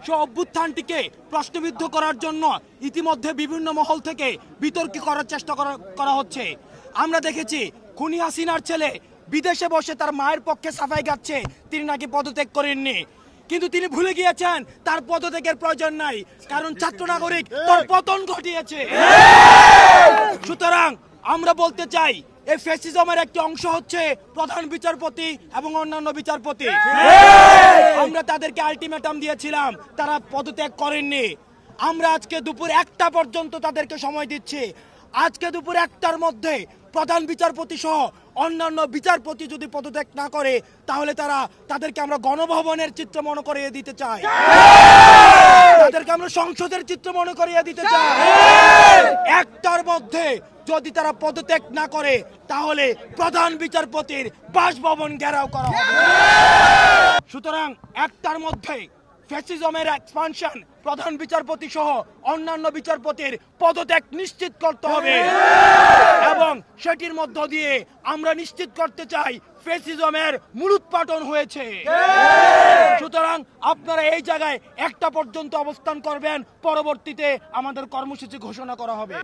সে অভ্যুত্থানটিকে প্রশ্নবিদ্ধ করার জন্য ইতিমধ্যে বিভিন্ন মহল থেকে বিতর্ক করার চেষ্টা করা হচ্ছে। আমরা দেখেছি খুনি হাসিনার ছেলে বিদেশে বসে তার মায়ের পক্ষে সাফাই গাচ্ছে তিনি নাকি পদত্যাগ করেননি, কিন্তু তিনি ভুলে গিয়েছেন তার পদত্যাগের প্রয়োজন নাই, কারণ ছাত্র নাগরিক তার পতন ঘটিয়েছে। সুতরাং আমরা বলতে চাই এই ফ্যাসিজমের একটি অংশ হচ্ছে প্রধান বিচারপতি এবং অন্যান্য বিচারপতি। আমরা তাদেরকে আলটিমেটাম দিয়েছিলাম, তারা পদত্যাগ করেননি। আমরা আজকে দুপুর 1টা পর্যন্ত তাদেরকে সময় দিচ্ছি। আজকে দুপুর 1টার মধ্যে প্রধান বিচারপতি সহ অন্যান্য বিচারপতি যদি পদত্যাগ না করে তাহলে তাদেরকে আমরা গণভবনের চিত্র মনে করিয়ে দিতে চাই, তাদেরকে আমরা সংসদের চিত্র মনে করিয়ে দিতে চাই। 1টার মধ্যে যদি তারা পদত্যাগ না করে তাহলে প্রধান বিচারপতির বাসভবন ঘেরাও করা হবে। সুতরাং 1টার মধ্যে ফ্যাসিজমের এক্সপানশন প্রধান বিচারপতি সহ অন্যান্য বিচারপতির পদত্যাগ নিশ্চিত করতে হবে এবং সেটির মধ্য দিয়ে আমরা নিশ্চিত করতে চাই ফ্যাসিজমের মূলোৎপাটন হয়েছে। সুতরাং আপনারা এই জায়গায় 1টা পর্যন্ত অবস্থান করবেন, পরবর্তীতে আমাদের কর্মসূচি ঘোষণা করা হবে।